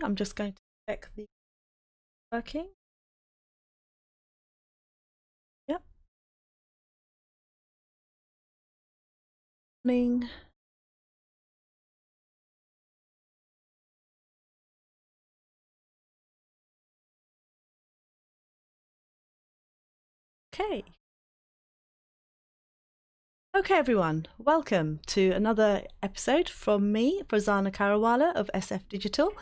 I'm just going to check the working. Yep. Morning. Okay. Okay, everyone. Welcome to another episode from me, Prasanna Karawala of SF Digital.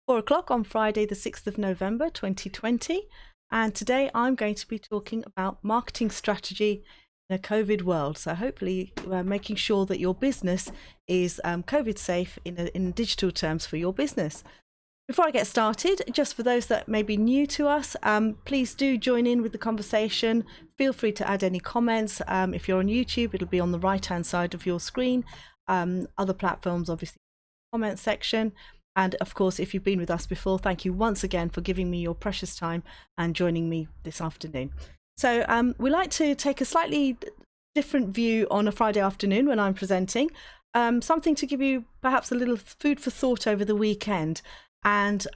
4 o'clock on Friday, the 6th of November, 2020. And today I'm going to be talking about marketing strategy in a COVID world. So hopefully we're making sure that your business is COVID safe in digital terms for your business. Before I get started, just for those that may be new to us, please do join in with the conversation. Feel free to add any comments. If you're on YouTube, it'll be on the right-hand side of your screen. Other platforms, obviously, comment section. And of course, if you've been with us before, thank you once again for giving me your precious time and joining me this afternoon. So we like to take a slightly different view on a Friday afternoon when I'm presenting, something to give you perhaps a little food for thought over the weekend. And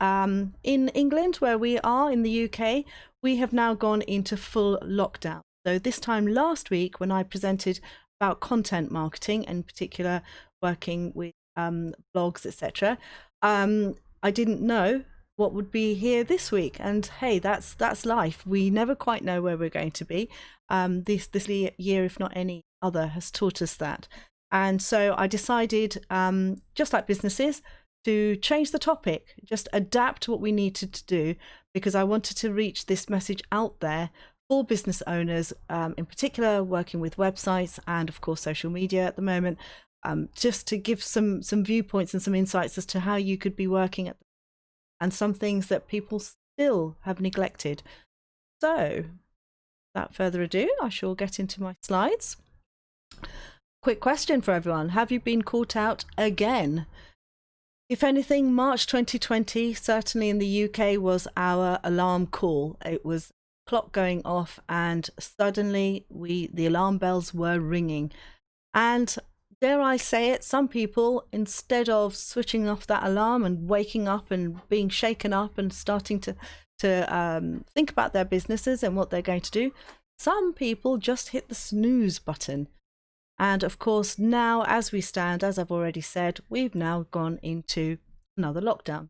in England, where we are in the UK, we have now gone into full lockdown. So this time last week, when I presented about content marketing, in particular working with blogs, etc., I didn't know what would be here this week. And hey, that's life. We never quite know where we're going to be. This year, if not any other, has taught us that. And so I decided, just like businesses, to change the topic, just adapt what we needed to do, because I wanted to reach this message out there for business owners, in particular working with websites and of course social media at the moment, just to give some viewpoints and some insights as to how you could be working at them, and some things that people still have neglected. So without further ado, I shall get into my slides. Quick question for everyone: have you been caught out again? If anything, March 2020, certainly in the UK, was our alarm call. It was clock going off and suddenly the alarm bells were ringing. And dare I say it, some people, instead of switching off that alarm and waking up and being shaken up and starting to think about their businesses and what they're going to do, some people just hit the snooze button. And of course, now as we stand, as I've already said, we've now gone into another lockdown.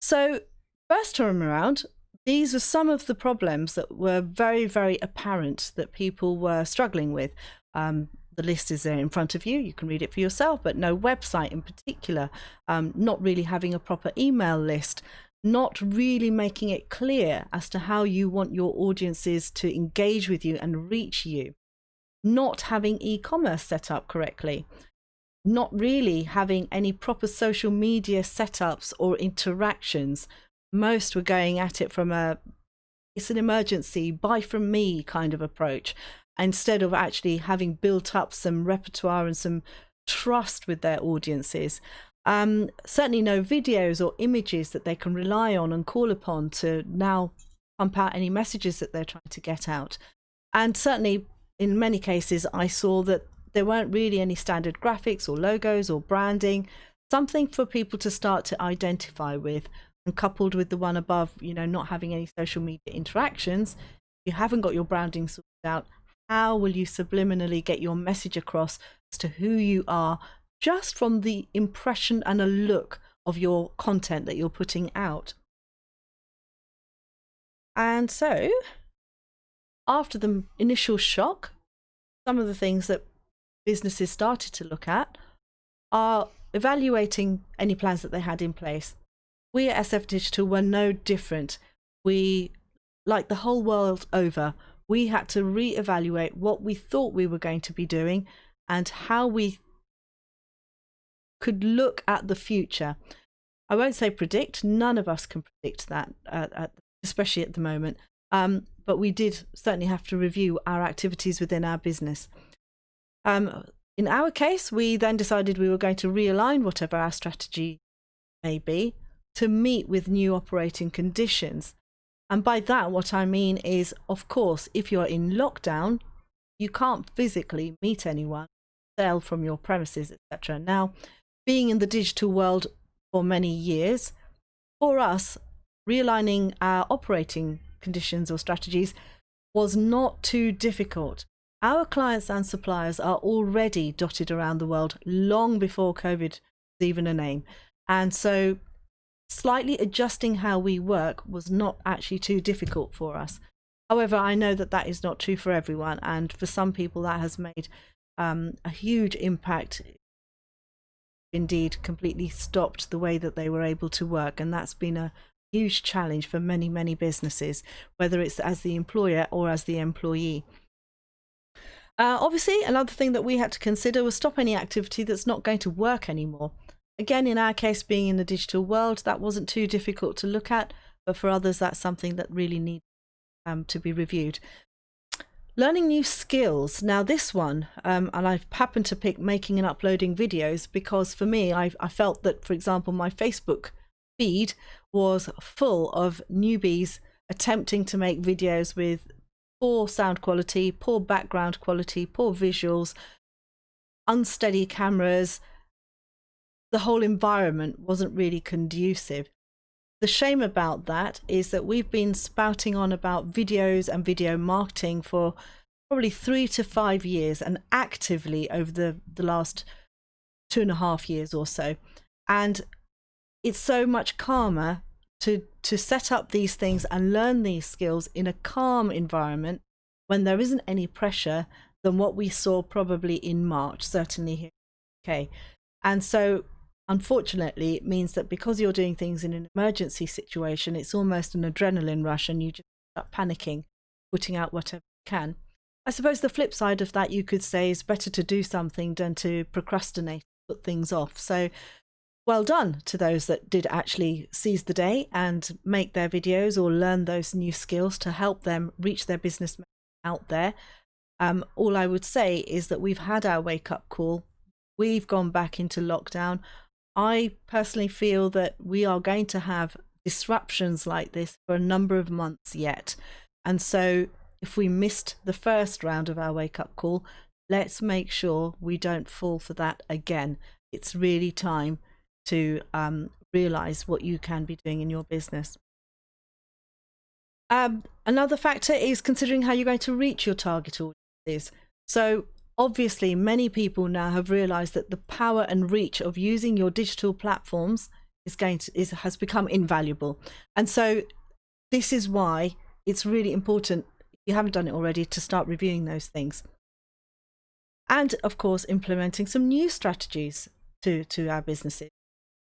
So first time around, these are some of the problems that were very, very apparent that people were struggling with. The list is there in front of you. You can read it for yourself, but no website in particular, not really having a proper email list, not really making it clear as to how you want your audiences to engage with you and reach you. Not having e-commerce set up correctly, not really having any proper social media setups or interactions. Most were going at it from it's an emergency, buy from me kind of approach, instead of actually having built up some repertoire and some trust with their audiences. Certainly no videos or images that they can rely on and call upon to now pump out any messages that they're trying to get out. And certainly in many cases, I saw that there weren't really any standard graphics or logos or branding, something for people to start to identify with. And coupled with the one above, not having any social media interactions, you haven't got your branding sorted out. How will you subliminally get your message across as to who you are just from the impression and a look of your content that you're putting out? And so, after the initial shock, some of the things that businesses started to look at are evaluating any plans that they had in place. We at SF Digital were no different. We, like the whole world over, we had to reevaluate what we thought we were going to be doing and how we could look at the future. I won't say predict, none of us can predict that, especially at the moment. But we did certainly have to review our activities within our business. In our case, we then decided we were going to realign whatever our strategy may be to meet with new operating conditions. And by that, what I mean is, of course, if you're in lockdown, you can't physically meet anyone, sell from your premises, etc. Now, being in the digital world for many years, for us, realigning our operating conditions or strategies was not too difficult. Our clients and suppliers are already dotted around the world long before COVID was even a name. And so slightly adjusting how we work was not actually too difficult for us. However, I know that that is not true for everyone. And for some people that has made a huge impact, indeed completely stopped the way that they were able to work. And that's been a huge challenge for many, many businesses, whether it's as the employer or as the employee. Obviously, another thing that we had to consider was stop any activity that's not going to work anymore. Again, in our case, being in the digital world, that wasn't too difficult to look at, but for others, that's something that really needs to be reviewed. Learning new skills. Now this one, and I've happened to pick making and uploading videos because for me, I felt that, for example, my Facebook feed was full of newbies attempting to make videos with poor sound quality, poor background quality, poor visuals, unsteady cameras. The whole environment wasn't really conducive. The shame about that is that we've been spouting on about videos and video marketing for probably 3 to 5 years, and actively over the last 2.5 years or so. And it's so much calmer to set up these things and learn these skills in a calm environment when there isn't any pressure than what we saw probably in March, certainly here in the UK. And so unfortunately, it means that because you're doing things in an emergency situation, it's almost an adrenaline rush and you just start panicking, putting out whatever you can. I suppose the flip side of that, you could say, is better to do something than to procrastinate, put things off. So well done to those that did actually seize the day and make their videos or learn those new skills to help them reach their business out there. All I would say is that we've had our wake-up call. We've gone back into lockdown. I personally feel that we are going to have disruptions like this for a number of months yet. And so if we missed the first round of our wake-up call, let's make sure we don't fall for that again. It's really time to realize what you can be doing in your business. Another factor is considering how you're going to reach your target audiences. So obviously, many people now have realized that the power and reach of using your digital platforms has become invaluable. And so this is why it's really important, if you haven't done it already, to start reviewing those things. And of course, implementing some new strategies to our businesses.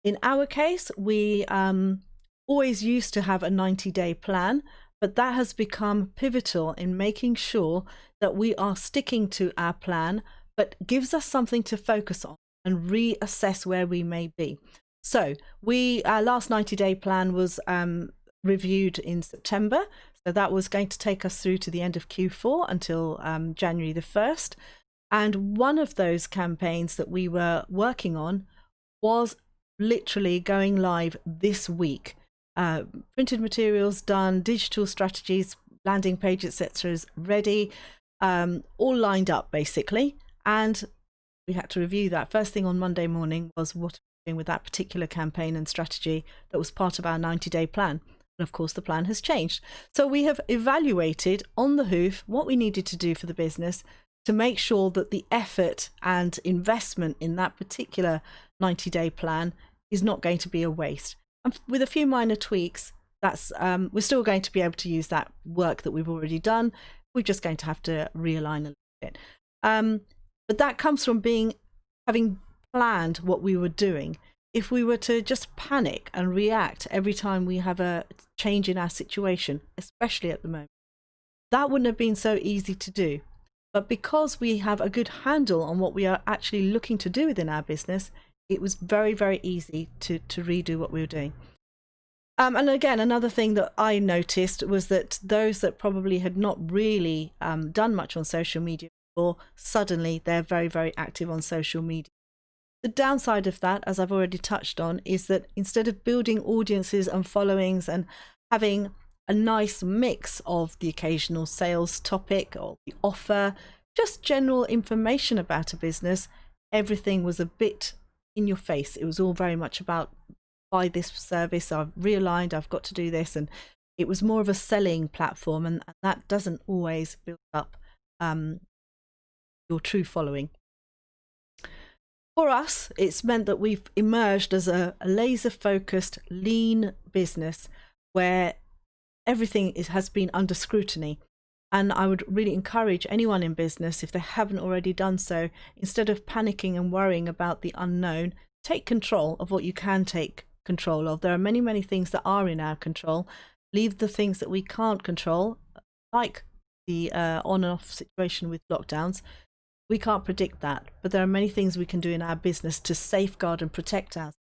In our case, we always used to have a 90-day plan, but that has become pivotal in making sure that we are sticking to our plan, but gives us something to focus on and reassess where we may be. So our last 90-day plan was reviewed in September. So that was going to take us through to the end of Q4 until January the 1st. And one of those campaigns that we were working on was literally going live this week. Printed materials done, digital strategies, landing page, etc. is ready, all lined up basically. And we had to review that. First thing on Monday morning was what we're doing with that particular campaign and strategy that was part of our 90-day plan. And of course, the plan has changed. So we have evaluated on the hoof what we needed to do for the business to make sure that the effort and investment in that particular 90-day plan is not going to be a waste. And with a few minor tweaks, that's we're still going to be able to use that work that we've already done. We're just going to have to realign a little bit. But that comes from having planned what we were doing. If we were to just panic and react every time we have a change in our situation, especially at the moment, that wouldn't have been so easy to do. But because we have a good handle on what we are actually looking to do within our business, it was very, very easy to redo what we were doing. And again, another thing that I noticed was that those that probably had not really done much on social media before, suddenly they're very, very active on social media. The downside of that, as I've already touched on, is that instead of building audiences and followings and having a nice mix of the occasional sales topic or the offer, just general information about a business, everything was a bit in your face. It was all very much about buy this service, I've realigned, I've got to do this. And it was more of a selling platform, and that doesn't always build up your true following. For us, it's meant that we've emerged as a laser-focused, lean business where everything has been under scrutiny. And I would really encourage anyone in business, if they haven't already done so, instead of panicking and worrying about the unknown, take control of what you can take control of. There are many, many things that are in our control. Leave the things that we can't control, like the on and off situation with lockdowns. We can't predict that, but there are many things we can do in our business to safeguard and protect us.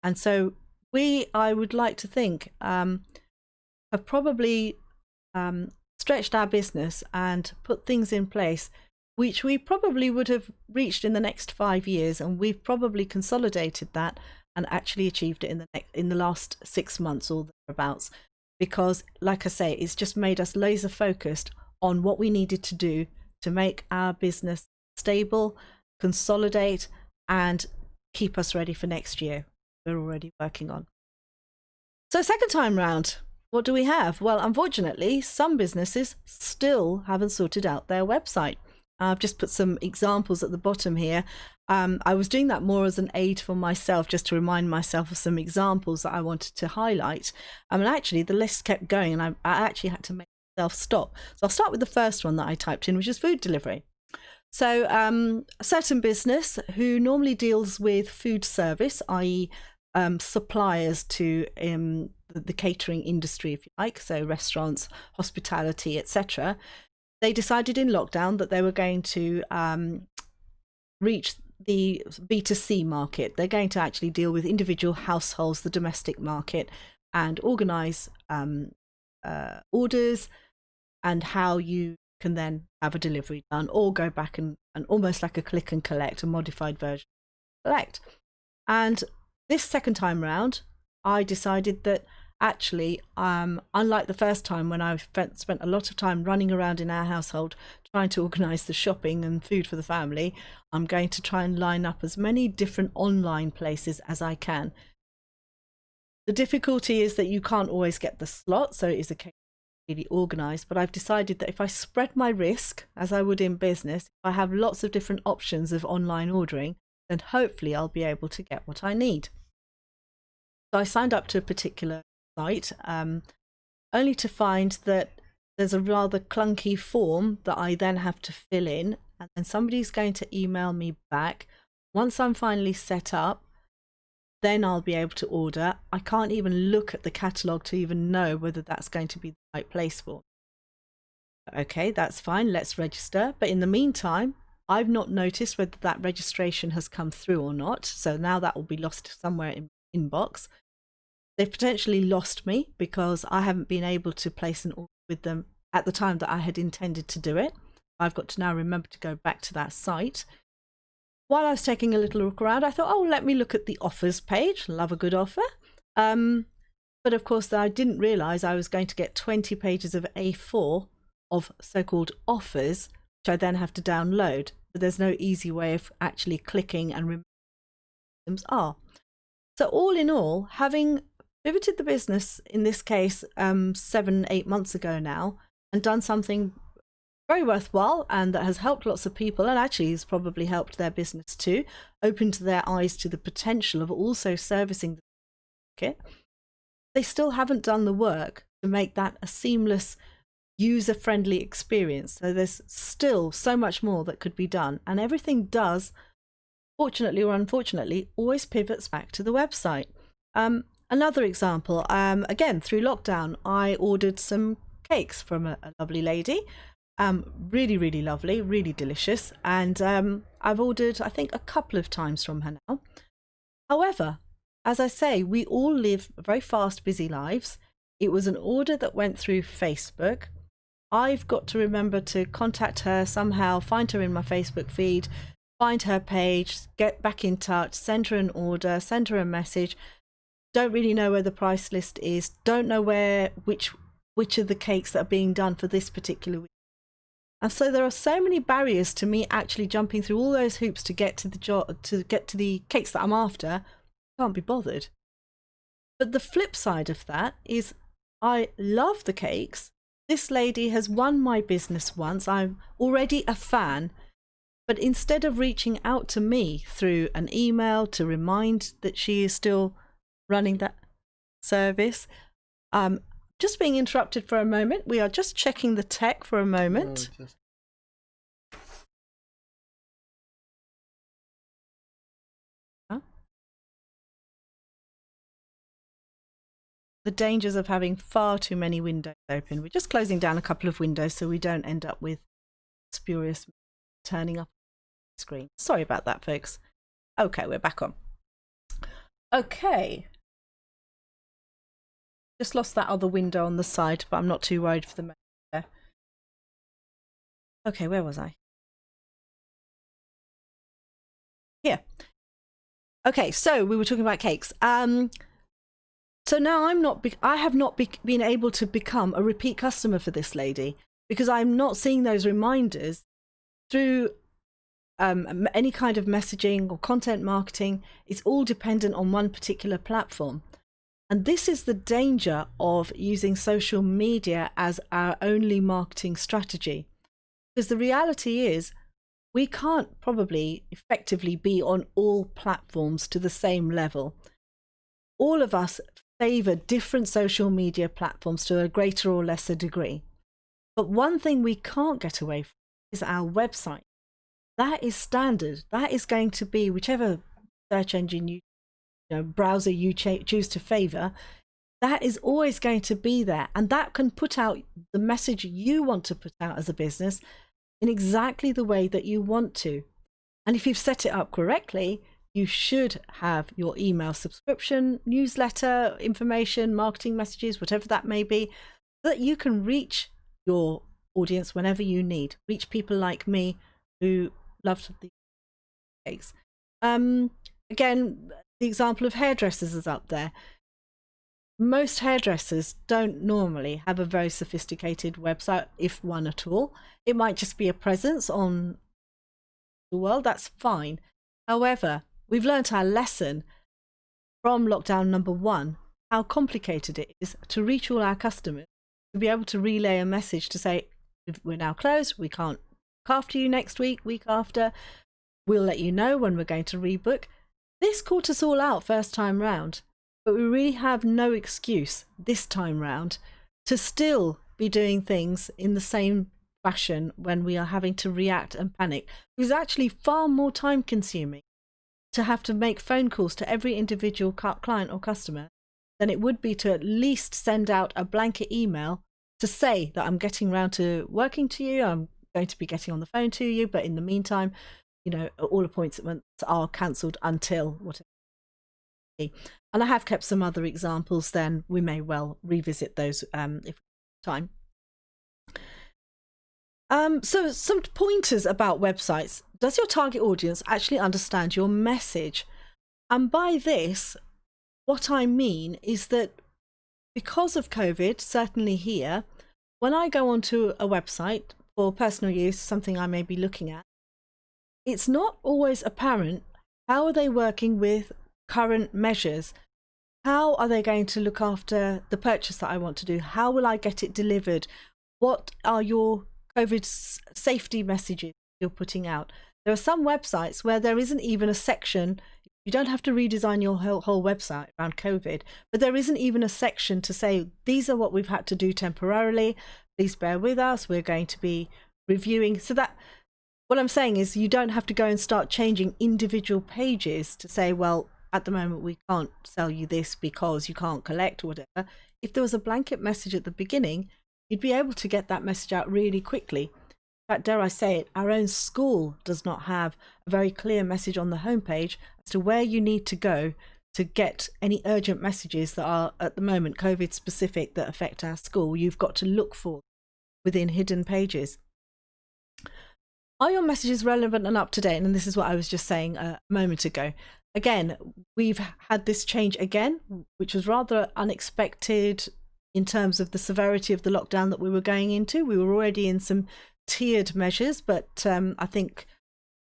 And so I would like to think, have probably stretched our business and put things in place which we probably would have reached in the next 5 years, and we've probably consolidated that and actually achieved it in the last 6 months or thereabouts. Because, like I say, it's just made us laser focused on what we needed to do to make our business stable, consolidate, and keep us ready for next year. We're already working on. So second time round, what do we have? Well, unfortunately, some businesses still haven't sorted out their website. I've just put some examples at the bottom here. I was doing that more as an aid for myself, just to remind myself of some examples that I wanted to highlight. And actually, the list kept going, and I actually had to make myself stop. So I'll start with the first one that I typed in, which is food delivery. So a certain business who normally deals with food service, i.e. Suppliers to the catering industry, if you like, so restaurants, hospitality, etc. They decided in lockdown that they were going to reach the B2C market. They're going to actually deal with individual households, the domestic market, and organise orders and how you can then have a delivery done, or go back and almost like a click and collect, a modified version collect. And this second time round, I decided that actually, unlike the first time when I spent a lot of time running around in our household trying to organise the shopping and food for the family, I'm going to try and line up as many different online places as I can. The difficulty is that you can't always get the slot, so it is a case of really organised, but I've decided that if I spread my risk, as I would in business, if I have lots of different options of online ordering, then hopefully I'll be able to get what I need. So I signed up to a particular site, only to find that there's a rather clunky form that I then have to fill in, and then somebody's going to email me back. Once I'm finally set up, then I'll be able to order. I can't even look at the catalogue to even know whether that's going to be the right place for me. Okay, that's fine, let's register. But in the meantime, I've not noticed whether that registration has come through or not, so now that will be lost somewhere in my inbox. They've potentially lost me because I haven't been able to place an order with them at the time that I had intended to do it. I've got to now remember to go back to that site. While I was taking a little look around, I thought, oh, let me look at the offers page. Love a good offer. But of course, I didn't realise I was going to get 20 pages of A4 of so-called offers, which I then have to download. But there's no easy way of actually clicking and remembering what items are. So all in all, having pivoted the business, in this case 7-8 months ago now, and done something very worthwhile and that has helped lots of people, and actually has probably helped their business too, opened their eyes to the potential of also servicing the market, they still haven't done the work to make that a seamless, user-friendly experience. So there's still so much more that could be done, and everything does, fortunately or unfortunately, always pivots back to the website. Another example, again, through lockdown, I ordered some cakes from a lovely lady. Really, really lovely, really delicious. And I've ordered, I think, a couple of times from her now. However, as I say, we all live very fast, busy lives. It was an order that went through Facebook. I've got to remember to contact her somehow, find her in my Facebook feed, find her page, get back in touch, send her an order, send her a message. Don't really know where the price list is, don't know which of the cakes that are being done for this particular week. And so there are so many barriers to me actually jumping through all those hoops to get to the cakes that I'm after. I can't be bothered. But the flip side of that is I love the cakes. This lady has won my business once. I'm already a fan. But instead of reaching out to me through an email to remind that she is still running that service, just being interrupted for a moment. We are just checking the tech for a moment. The dangers of having far too many windows open. We're just closing down a couple of windows so we don't end up with spurious turning up the screen. Sorry about that, folks. Okay, we're back on. Okay. Just lost that other window on the side, but I'm not too worried for the moment there. Okay, where was I? Here. Okay, so we were talking about cakes. So now I have not been able to become a repeat customer for this lady because I'm not seeing those reminders through any kind of messaging or content marketing. It's all dependent on one particular platform. And this is the danger of using social media as our only marketing strategy. Because the reality is we can't probably effectively be on all platforms to the same level. All of us favor different social media platforms to a greater or lesser degree. But one thing we can't get away from is our website. That is standard. That is going to be whichever search engine browser you choose to favor. That is always going to be there, and that can put out the message you want to put out as a business in exactly the way that you want to. And if you've set it up correctly, you should have your email subscription, newsletter, information, marketing messages, whatever that may be, so that you can reach your audience whenever you need. Reach people like me who love the cakes. Again, the example of hairdressers is up there. Most hairdressers don't normally have a very sophisticated website, if one at all. It might just be a presence on the world. That's fine. However, we've learnt our lesson from lockdown number 1, how complicated it is to reach all our customers, to be able to relay a message to say, we're now closed, we can't look after you next week after, we'll let you know when we're going to rebook. This caught us all out first time round, but we really have no excuse this time round to still be doing things in the same fashion when we are having to react and panic. It was actually far more time consuming to have to make phone calls to every individual client or customer than it would be to at least send out a blanket email to say that I'm getting round to working to you, I'm going to be getting on the phone to you, but in the meantime, all appointments are cancelled until whatever. And I have kept some other examples, then we may well revisit those if we have time. So some pointers about websites. Does your target audience actually understand your message? And by this, what I mean is that because of COVID, certainly here, when I go onto a website for personal use, something I may be looking at, it's not always apparent how are they working with current measures. How are they going to look after the purchase that I want to do? How will I get it delivered? What are your COVID safety messages you're putting out? There are some websites where there isn't even a section. You don't have to redesign your whole website around COVID, but there isn't even a section to say, these are what we've had to do temporarily. Please bear with us. We're going to be reviewing. So that what I'm saying is you don't have to go and start changing individual pages to say, well, at the moment we can't sell you this because you can't collect or whatever. If there was a blanket message at the beginning, you'd be able to get that message out really quickly. In fact, dare I say it, our own school does not have a very clear message on the homepage as to where you need to go to get any urgent messages that are at the moment COVID specific that affect our school. You've got to look for within hidden pages. Are your messages relevant and up to date? And this is what I was just saying a moment ago. Again, we've had this change again, which was rather unexpected in terms of the severity of the lockdown that we were going into. We were already in some tiered measures, but I think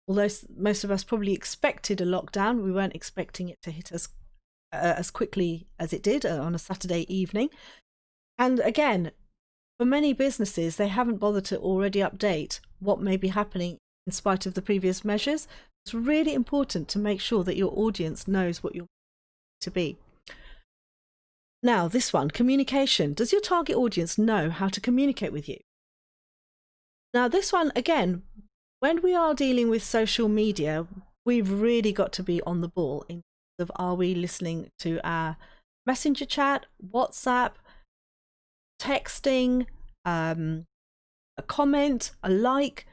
although most of us probably expected a lockdown, we weren't expecting it to hit us as quickly as it did on a Saturday evening. And again, for many businesses, they haven't bothered to already update what may be happening in spite of the previous measures. It's really important to make sure that your audience knows what you're to be. Now, this one, communication. Does your target audience know how to communicate with you? Now, this one, again, when we are dealing with social media, we've really got to be on the ball in terms of, are we listening to our messenger chat, WhatsApp, texting, a comment, a like,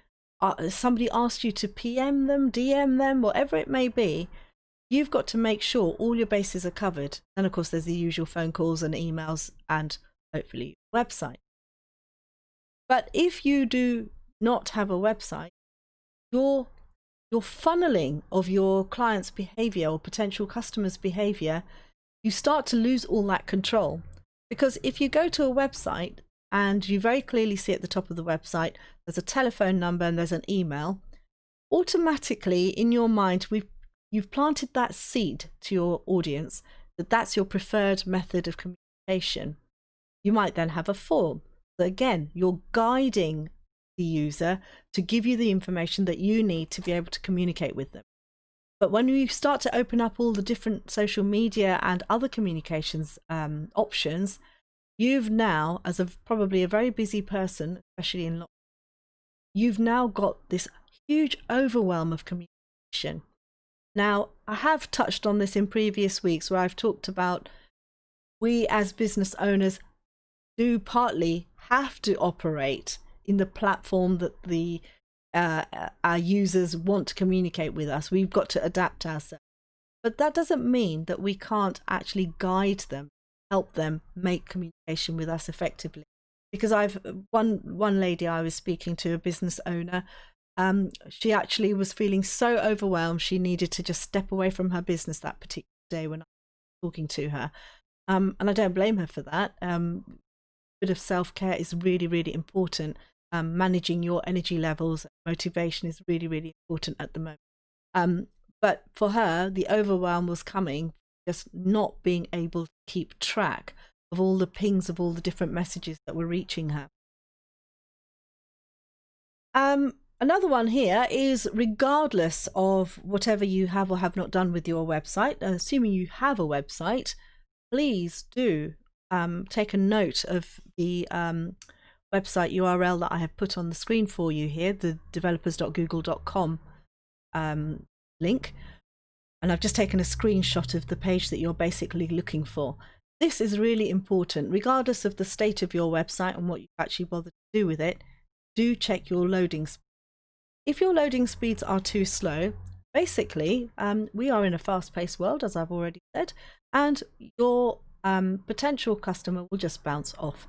somebody asked you to PM them, DM them, whatever it may be. You've got to make sure all your bases are covered. And of course, there's the usual phone calls and emails and hopefully website. But if you do not have a website, your funneling of your client's behavior or potential customers' behavior, you start to lose all that control. Because if you go to a website and you very clearly see at the top of the website, there's a telephone number and there's an email, automatically in your mind, you've planted that seed to your audience that that's your preferred method of communication. You might then have a form. So again, you're guiding the user to give you the information that you need to be able to communicate with them. But when you start to open up all the different social media and other communications options, you've now, as probably a very busy person, especially in lockdown, you've now got this huge overwhelm of communication. Now, I have touched on this in previous weeks where I've talked about we as business owners do partly have to operate in the platform that our users want to communicate with us. We've got to adapt ourselves. But that doesn't mean that we can't actually guide them, help them make communication with us effectively. Because one lady I was speaking to, a business owner, she actually was feeling so overwhelmed she needed to just step away from her business that particular day when I was talking to her. And I don't blame her for that. Bit of self-care is really, really important. Managing your energy levels, motivation is really, really important at the moment. But for her, the overwhelm was coming, just not being able to keep track of all the pings of all the different messages that were reaching her. Another one here is, regardless of whatever you have or have not done with your website, assuming you have a website, please do take a note of the website URL that I have put on the screen for you here, the developers.google.com link. And I've just taken a screenshot of the page that you're basically looking for. This is really important. Regardless of the state of your website and what you've actually bothered to do with it, do check your loading speed. If your loading speeds are too slow, basically, we are in a fast-paced world, as I've already said, and your potential customer will just bounce off.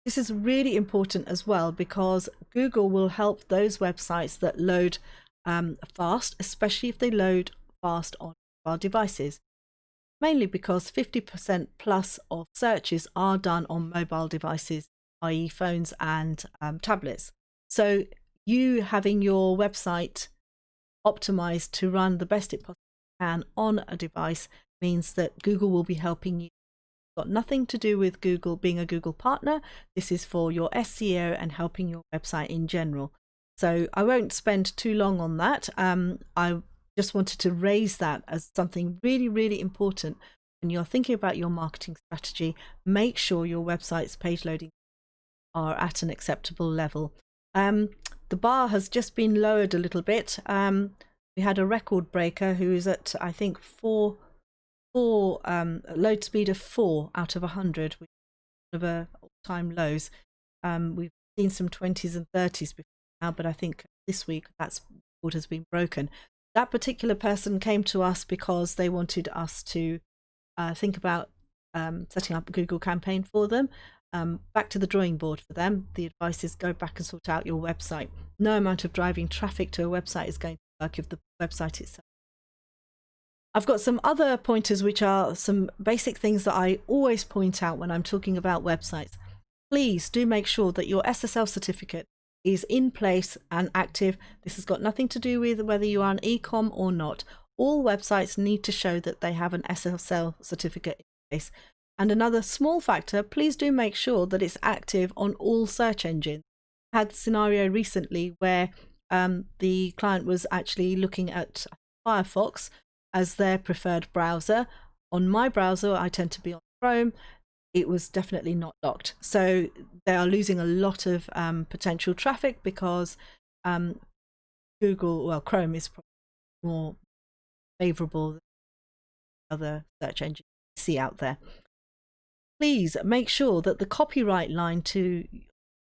This is really important as well because Google will help those websites that load fast, especially if they load fast on mobile devices. Mainly because 50% plus of searches are done on mobile devices, i.e. phones and tablets. So you having your website optimized to run the best it possibly can on a device means that Google will be helping you. It's got nothing to do with Google being a Google partner. This is for your SEO and helping your website in general. So I won't spend too long on that. I just wanted to raise that as something really, really important. When you're thinking about your marketing strategy, make sure your website's page loading are at an acceptable level. The bar has just been lowered a little bit. We had a record breaker who is at, I think, load speed of 4 out of 100, which is one of our all-time lows. We've seen some 20s and 30s before now, but I think this week that record has been broken. That particular person came to us because they wanted us to think about setting up a Google campaign for them. Back to the drawing board for them. The advice is go back and sort out your website. No amount of driving traffic to a website is going to work if the website itself. I've got some other pointers which are some basic things that I always point out when I'm talking about websites. Please do make sure that your SSL certificate is in place and active. This has got nothing to do with whether you are an e-com or not. all websites need to show that they have an SSL certificate in place. And another small factor, please do make sure that it's active on all search engines. I had a scenario recently where the client was actually looking at Firefox as their preferred browser. On my browser, I tend to be on Chrome. It was definitely not locked. So they are losing a lot of potential traffic because Chrome is probably more favorable than other search engines you see out there. Please make sure that the copyright line to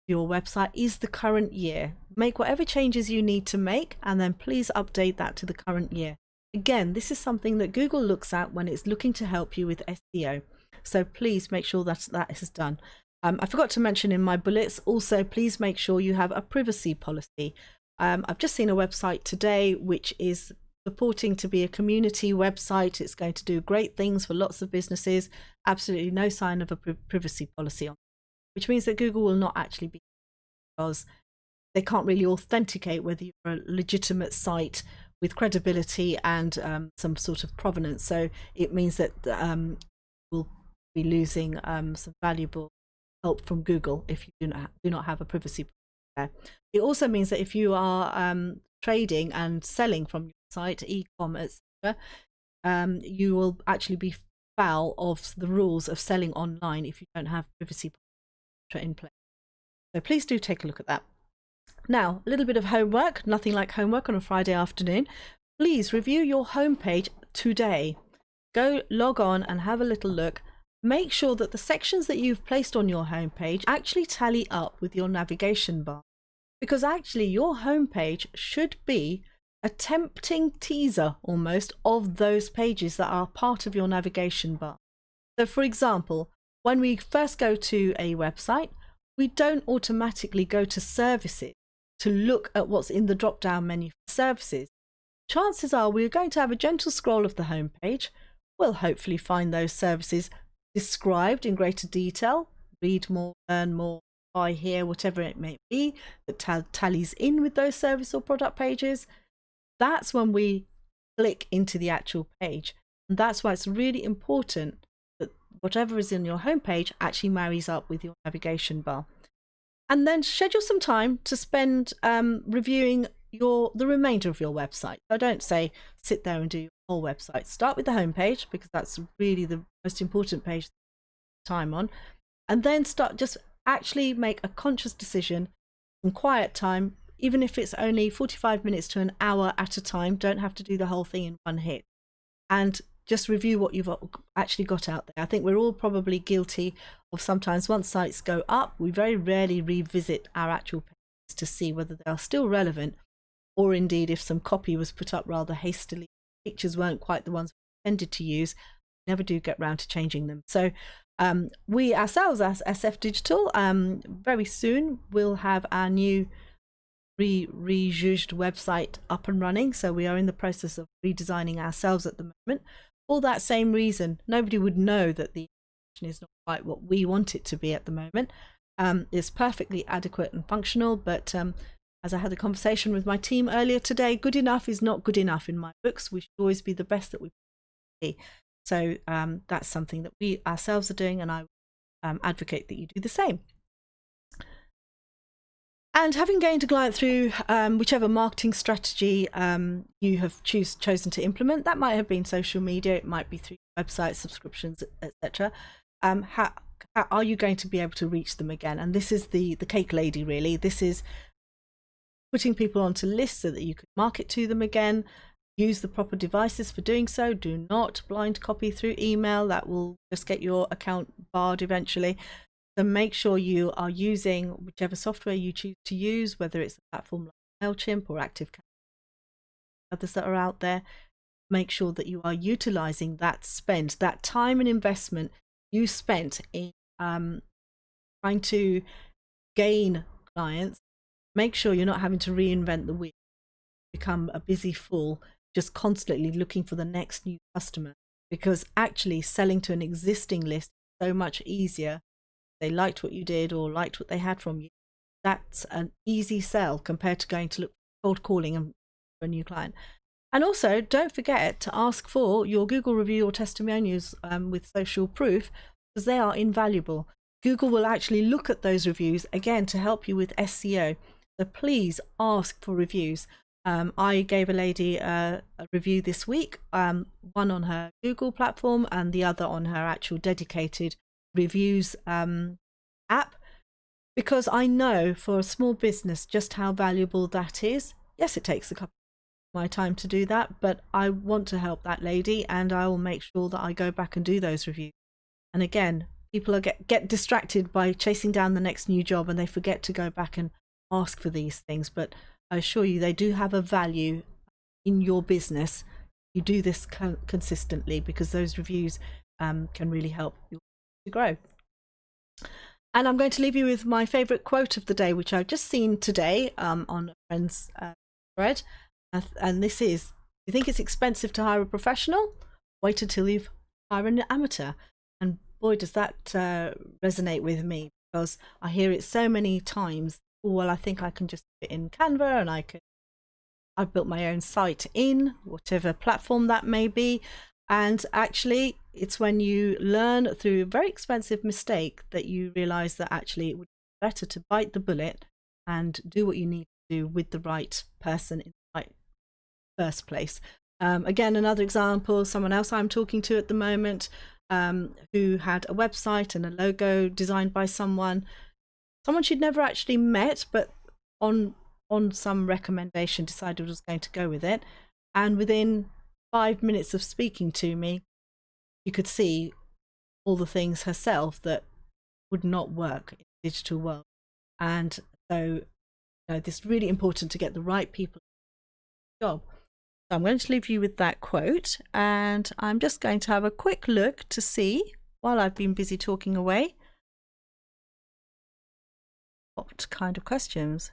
your website is the current year. Make whatever changes you need to make, and then please update that to the current year. Again, this is something that Google looks at when it's looking to help you with SEO. So please make sure that that is done. I forgot to mention in my bullets, also please make sure you have a privacy policy. I've just seen a website today which is purporting to be a community website. It's going to do great things for lots of businesses. Absolutely no sign of a privacy policy on, which means that Google will not actually be, because they can't really authenticate whether you're a legitimate site with credibility and some sort of provenance. So it means that we'll be losing some valuable help from Google if you do not have a privacy policy there. It also means that if you are trading and selling from your site, e-com, etc., you will actually be foul of the rules of selling online if you don't have privacy in place. So please do take a look at that. Now, a little bit of homework, nothing like homework on a Friday afternoon. Please review your homepage today. Go log on and have a little look. Make sure that the sections that you've placed on your homepage actually tally up with your navigation bar, because actually your homepage should be a tempting teaser almost of those pages that are part of your navigation bar. So for example, when we first go to a website, we don't automatically go to services to look at what's in the drop down menu for services. Chances are we're going to have a gentle scroll of the homepage. We'll hopefully find those services described in greater detail, read more, learn more, buy here, whatever it may be, that tallies in with those service or product pages. That's when we click into the actual page. And that's why it's really important that whatever is in your homepage actually marries up with your navigation bar. And then schedule some time to spend reviewing the remainder of your website. So don't say sit there and do your whole website. Start with the homepage, because that's really the most important page to spend time on, and then just actually make a conscious decision, some quiet time, even if it's only 45 minutes to an hour at a time. Don't have to do the whole thing in one hit, and just review what you've actually got out there. I think we're all probably guilty of sometimes once sites go up, we very rarely revisit our actual pages to see whether they are still relevant, or indeed if some copy was put up rather hastily, pictures weren't quite the ones we intended to use, never do get round to changing them. So we ourselves as SF Digital, very soon we'll have our new rejuged website up and running. So we are in the process of redesigning ourselves at the moment. For that same reason, nobody would know that the information is not quite what we want it to be at the moment. It's perfectly adequate and functional, but as I had a conversation with my team earlier today, good enough is not good enough in my books. We should always be the best that we can be. So that's something that we ourselves are doing, and I advocate that you do the same. And having gained a client through whichever marketing strategy you have chosen to implement, that might have been social media, it might be through websites, subscriptions, etc. How are you going to be able to reach them again? And this is the cake lady, really. This is putting people onto lists so that you can market to them again. Use the proper devices for doing so. Do not blind copy through email. That will just get your account barred eventually. So make sure you are using whichever software you choose to use, whether it's a platform like MailChimp or ActiveCampaign, others that are out there. Make sure that you are utilizing that spend, that time and investment you spent in trying to gain clients. Make sure you're not having to reinvent the wheel, become a busy fool, just constantly looking for the next new customer, because actually selling to an existing list is so much easier. They liked what you did or liked what they had from you. That's an easy sell compared to going to look cold calling and for a new client. And also, don't forget to ask for your Google review or testimonials with social proof, because they are invaluable. Google will actually look at those reviews again to help you with SEO. So please ask for reviews. I gave a lady a review this week, one on her Google platform and the other on her actual dedicated reviews app, because I know for a small business just how valuable that is. Yes, it takes a couple of my time to do that, but I want to help that lady, and I will make sure that I go back and do those reviews. And again, people are get distracted by chasing down the next new job, and they forget to go back and ask for these things. But I assure you, they do have a value in your business. You do this consistently, because those reviews can really help you to grow. And I'm going to leave you with my favorite quote of the day, which I've just seen today on a friend's thread. And this is: you think it's expensive to hire a professional? Wait until you hire an amateur. And boy, does that resonate with me, because I hear it so many times. Oh, well, I think I can just put it in Canva, and I've built my own site in whatever platform that may be. And actually, it's when you learn through a very expensive mistake that you realize that actually it would be better to bite the bullet and do what you need to do with the right person in the right first place. Again, another example, someone else I'm talking to at the moment, who had a website and a logo designed by someone she'd never actually met, but on some recommendation decided was going to go with it. And within 5 minutes of speaking to me, you could see all the things herself that would not work in the digital world. And so, this is really important to get the right people in the job. So I'm going to leave you with that quote, and I'm just going to have a quick look to see, while I've been busy talking away, what kind of questions.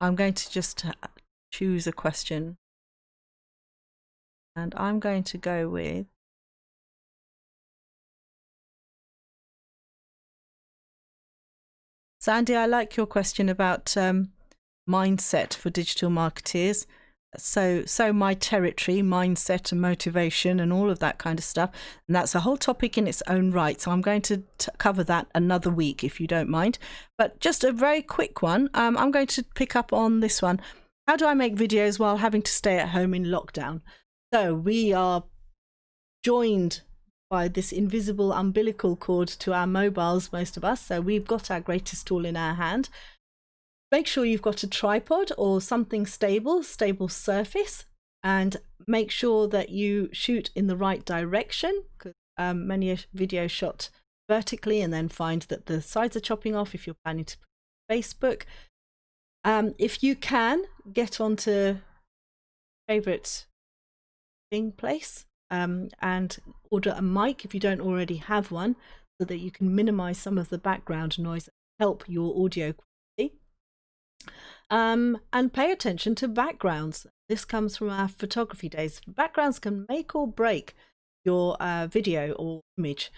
I'm going to just choose a question, and I'm going to go with Sandy. I like your question about mindset for digital marketeers. So my territory, mindset and motivation and all of that kind of stuff. And that's a whole topic in its own right. So I'm going to cover that another week, if you don't mind. But just a very quick one. I'm going to pick up on this one. How do I make videos while having to stay at home in lockdown? So we are joined by this invisible umbilical cord to our mobiles, most of us. So we've got our greatest tool in our hand. Make sure you've got a tripod or something stable surface, and make sure that you shoot in the right direction, because many a video shot vertically and then find that the sides are chopping off if you're planning to put it on Facebook. If you can, get onto favorite thing place and order a mic if you don't already have one, so that you can minimize some of the background noise and help your audio quality. And pay attention to backgrounds. This comes from our photography days. Backgrounds can make or break your video or image.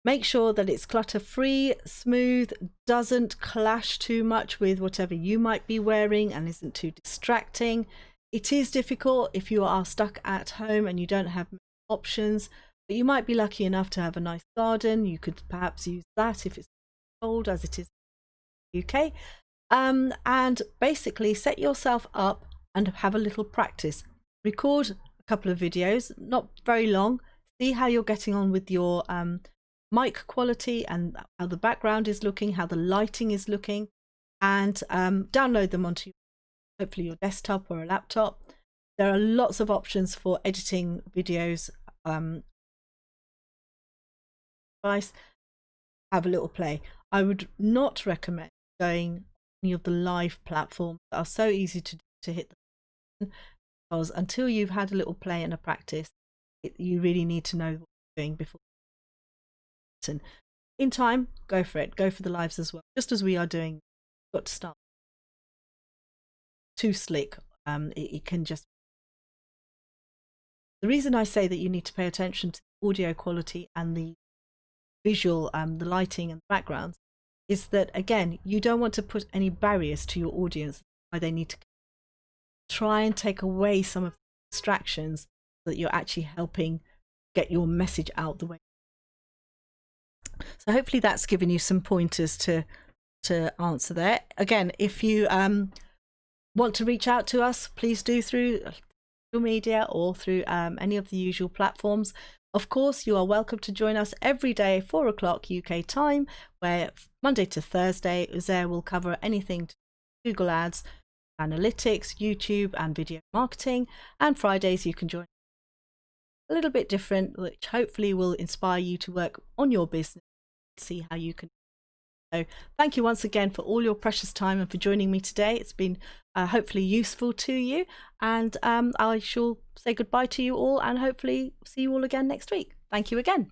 Make sure that it's clutter-free, smooth, doesn't clash too much with whatever you might be wearing, and isn't too distracting. It is difficult if you are stuck at home and you don't have options, but you might be lucky enough to have a nice garden. You could perhaps use that if it's cold, as it is in the UK. And basically set yourself up and have a little practice. Record a couple of videos, not very long. See how you're getting on with your mic quality and how the background is looking, how the lighting is looking, and download them onto hopefully your desktop or a laptop. There are lots of options for editing videos. Device. Have a little play. I would not recommend going any of the live platforms that are so easy to hit the button, because until you've had a little play and a practice, you really need to know what you're doing before. In time, go for it. Go for the lives as well, just as we are doing. You've got to start. Too slick, it can just. The reason I say that you need to pay attention to audio quality and the visual, the lighting and the backgrounds, is that, again, you don't want to put any barriers to your audience why they need to try and take away some of the distractions so that you're actually helping get your message out the way. So hopefully that's given you some pointers to answer there. Again, if you want to reach out to us, please do through social media or through any of the usual platforms. Of course, you are welcome to join us every day, 4 o'clock UK time, where Monday to Thursday, Uzair will cover anything to Google Ads, analytics, YouTube and video marketing. And Fridays you can join a little bit different, which hopefully will inspire you to work on your business, see how you can. So thank you once again for all your precious time and for joining me today. It's been hopefully useful to you, and I shall say goodbye to you all and hopefully see you all again next week. Thank you again.